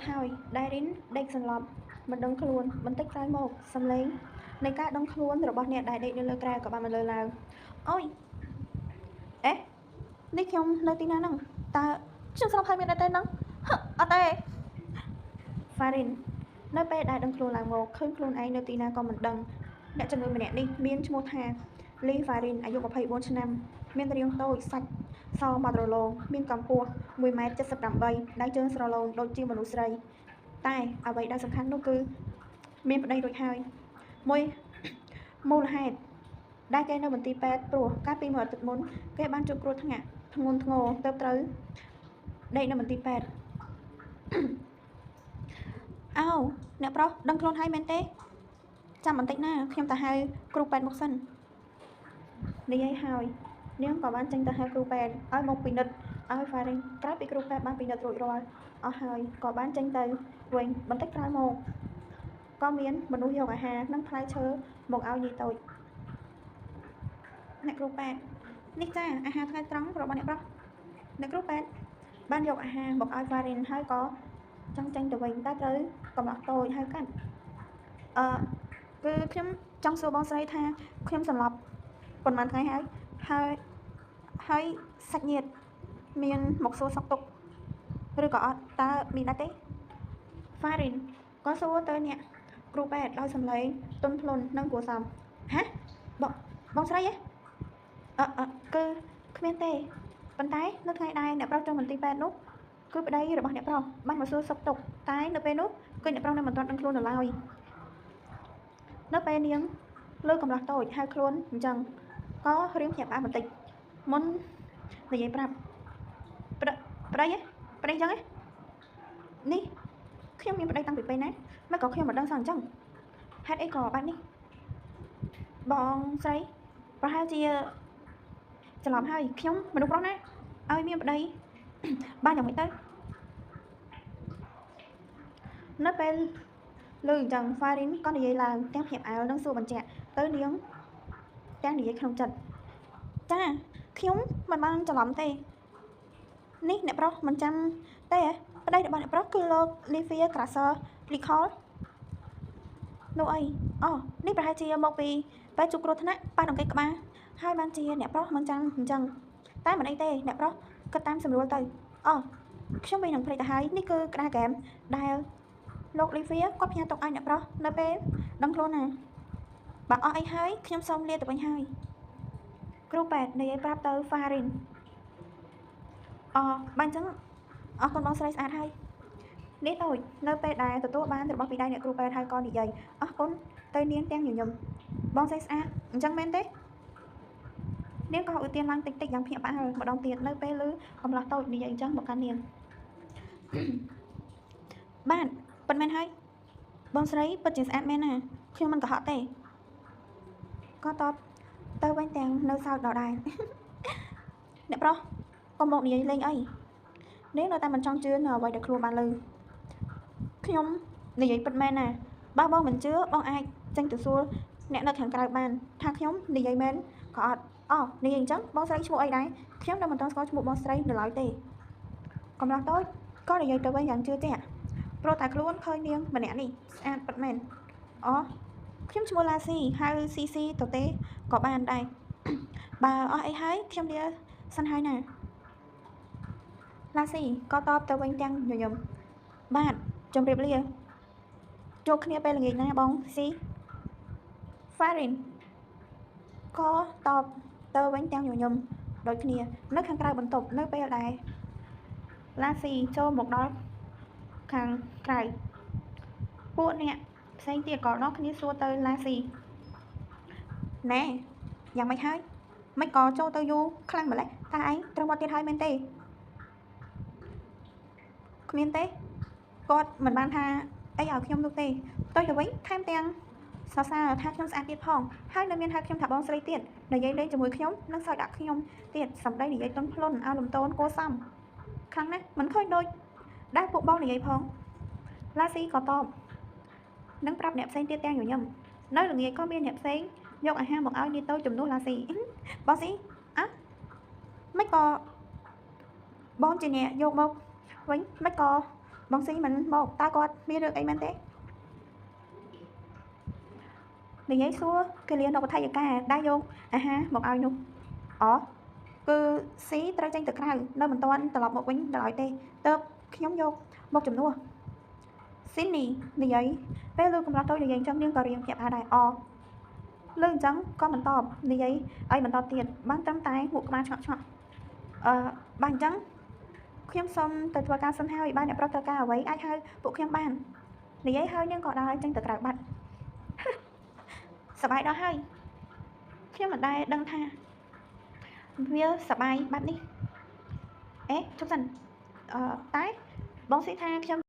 ហើយដែលរីនដេកសន្លប់មិនដឹងខ្លួនបន្តិចក្រោយមកសំឡេងនៃការដឹងខ្លួនរបស់អ្នកដែលដេកនៅលើគ្រែក៏បានមកលើឡើងអូយអេនេះខ្ញុំនៅទីណាហ្នឹងតើខ្ញុំស្លាប់ហើយមានអត់ទេហ្នឹងអត់ទេ Farin នៅពេលដែលដឹងខ្លួនឡើងមកឃើញខ្លួនឯងនៅទីណាក៏មិនដឹងអ្នកជំនួយម្នាក់នេះមានឈ្មោះថា Lee Farin អាយុ24ឆ្នាំមានរាងតូចសាច់សមាត់រលោងមានកម្ពស់ 1.78 ដៃជើងស្រឡូនដូចជាមនុស្សស្រីតែអ្វីដែលសំខាន់នោះគឺមានប្តីរួចហើយមួយមូលហេតុដែលគេនៅមន្ទីរពេទ្យព្រោះកាលពីមួយអាទិត្យមុនគេបានជួបគ្រោះថ្នាក់ធ្ងន់ធ្ងរទើបត្រូវដេកនៅមន្ទីរពេទ្យអោអ្នកប្រុសដឹងខ្លួនហើយមែនទេចាំបន្តិចណាខ្ញុំទៅហៅគ្រូពេទ្យមកសិននិយាយហើយនាងក៏បានចេញទៅហៅគ្រូពេទ្យឲ្យមកពិនិត្យឲ្យ Farin ក្រោយពីគ្រូពេទ្យបានពិនិត្យរួចរាល់អស់ហើយក៏បានចេញទៅវិញបន្តិចក្រោយមកក៏មានមនុស្សយកអាហារនិងផ្លែឈើមកឲ្យនាយតូចអ្នកគ្រូពេទ្យនេះចាអាហារថ្ងៃត្រង់របស់អ្នកប្រុសអ្នកគ្រូពេទ្យបានយកអាហារមកឲ្យ Farin ហើយក៏ចង់ចេញទៅវិញតែត្រូវកំឡោះតូចហើយកាត់គឺខ្ញុំចង់សួរបងស្រីថាខ្ញុំសន្លប់ប៉ុន្មានថ្ងៃហើយសាច់ញាតិមានមកសួរសុខទុក្ខឬក៏អត់តើមានដែរទេ Farin ក៏សួរទៅអ្នកគ្រូពេទ្យដោយសំឡេងទន់ភ្លន់និងគួរសមហ៎បងស្រីហ៎គឺគ្មានទេប៉ុន្តែនៅថ្ងៃដែលអ្នកប្រុសចូលមន្ទីរពេទ្យនោះគឺប្តីរបស់អ្នកប្រុសបានមកសួរសុខទុក្ខតែនៅពេលនោះគឺអ្នកប្រុសនៅមិនទាន់ដឹងខ្លួននៅឡើយនៅពេលនាងលើកំឡោះតូចហៅខ្លួនអញ្ចឹងក៏រៀងភ្ញាក់ផ្អើលបន្តិចមុននិយាយប្រាប់ប្តីអញ្ចឹងនេះខ្ញុំមានប្តីតាំងពីពេលណាមិនក៏ខ្ញុំមិនដឹងសោះអញ្ចឹងហេតុអីក៏បែបនេះបងស្រីប្រហែលជាច្រឡំហើយខ្ញុំមនុស្សប្រុសណាឲ្យមានប្តីបានយ៉ាងម៉េចទៅនៅពេលលើអញ្ចឹង Farin ក៏និយាយឡើងទាំងភ្ញាក់ផ្អើលនិងសួរបញ្ជាក់ទៅនាងទាំងនិយាយក្នុងចិត្តចាខ្ញុំមិនបានច្រឡំទេនេះអ្នកប្រុសមិនចាំទេប្តីរបស់អ្នកប្រុសគឺលោក Livia Grasser Licol នោះអីនេះប្រហែលជាមកពីពេលជួបគ្រោះថ្នាក់ប៉ះដង្កេះក្បាលហើយបានជាអ្នកប្រុសមិនចាំអញ្ចឹងតែមិនអីទេអ្នកប្រុសគិតតាមស្រួលទៅខ្ញុំវិញនឹងភ្លេចទៅហើយនេះគឺក្តារហ្គេមដែលលោក Livia គាត់ផ្ញើទុកឲ្យអ្នកប្រុសនៅពេលដឹងខ្លួនណាបើអស់អីហើយខ្ញុំសូមលាទៅវិញហើយគ្រូពេទ្យនិយាយប្រាប់ទៅ Farin បានអញ្ចឹងអរគុណបងស្រីស្អាតហើយនេះតូចនៅពេលដែលទទួលបានរបស់ពីដៃអ្នកគ្រូពេទ្យហើយក៏និយាយអរគុណទៅនាងទាំងញញឹមបងស្រីស្អាតអញ្ចឹងមែនទេនាងក៏ឧទានឡើងតិចតិចយ៉ាងភ្ញាក់ផ្អើលម្ដងទៀតនៅពេលឮកំឡោះតូចនិយាយអញ្ចឹងមកកាន់នាងបាទប៉ុន្មានហើយបងស្រីពិតជាស្អាតមែនណាខ្ញុំមិនកុហកទេក៏តបទៅវិញទាំងនៅសើចដដែលអ្នកប្រុសកុំមកនិយាយលេងអីនាងនៅតែមិនចង់ជឿនៅអ្វីដែលខ្លួនបានឮខ្ញុំនិយាយពិតមែនណាបើបងមិនជឿបងអាចចេញទៅសួរអ្នកនៅខាងក្រៅបានថាខ្ញុំនិយាយមែនក៏អត់និយាយអញ្ចឹងបងស្រីឈ្មោះអីដែរខ្ញុំនៅមិនទាន់ស្គាល់ឈ្មោះបងស្រីនៅឡើយទេកំឡោះតូចក៏និយាយទៅវិញយ៉ាងជឿជាក់ព្រោះតែខ្លួនឃើញនាងម្នាក់នេះស្អាតពិតមែនខ្ញុំឈ្មោះឡាស៊ីហៅស៊ីស៊ីទៅទេក៏បានដែរបើអស់អីហើយខ្ញុំលាសិនហើយណាឡាស៊ីក៏តបទៅវិញទាំងញញឹមបាទជម្រាបលាជួបគ្នាពេលល្ងាចណាបងស៊ី Farin ក៏តបទៅវិញទាំងញញឹមដូចគ្នានៅខាងក្រៅបន្ទប់នៅពេលដែលឡាស៊ីចូលមកដល់ខាងក្រៅពួកអ្នកផ្សេងទៀតក៏នាំគ្នាសួរទៅឡាស៊ីណែយ៉ាងម៉េចហើយមិនក៏ចូលទៅយូរខ្លាំងម្ល៉េះតើឯងត្រូវមកទៀតហើយមែនទេគ្មានទេគាត់មិនបានថាអីឲ្យខ្ញុំនោះទេផ្ទុយទៅវិញថែមទាំងសរសើរថាខ្ញុំស្អាតទៀតផងហើយនៅមានហៅខ្ញុំថាបងស្រីទៀតនិយាយលេងជាមួយខ្ញុំនិងសើចដាក់ខ្ញុំទៀតសម្ដីនិយាយទន់ភ្លន់ឲ្យលំទោនគួរសមខ្លាំងណាស់មិនឃើញដូចដែលពួកបងនិយាយផងឡាស៊ីក៏តបនិងប្រាប់អ្នកផ្សេងទៀតទាំងញញឹមនៅល្ងាចក៏មានអ្នកផ្សេងយកអាហារមកឲ្យនាយតូចជំនួសឡាស៊ីបងស៊ីមិនក៏បងជាអ្នកយកមកវិញមិនក៏ បងស៊ីមិនមកតើគាត់មានរឿងអីមែនទេនិយាយសួរគេលៀននៅបថៃយកាដែរយកអាហារមកឲ្យនោះអូគឺស៊ីត្រូវចេញទៅក្រៅនៅមិនទាន់ត្រឡប់មកវិញដល់ឲ្យទេតើបខ្ញុំយកមកជំនួសស៊ីនីនិយាយពេលលើកំឡោះតូចនិយាយអញ្ចឹងនាងក៏រៀងភ្ញាក់ផ្អើលដែរអូលើអញ្ចឹងក៏មិនតបនិយាយឲ្យបន្តទៀតបានត្រឹមតែងក់ក្បាលឆ្ងក់បើអញ្ចឹងខ្ញុំសូមទៅធ្វើការសិនហើយបើអ្នកប្រុសត្រូវការអ្វីអាចហៅពួកខ្ញុំបាននិយាយហើយនាងក៏ដើរចេញទៅក្រៅបាត់សប្បាយដល់ហើយខ្ញុំមិនដែលដឹងថាវាសប្បាយបែបនេះអេជប់សិនតែបងស៊ីថាខ្ញុំ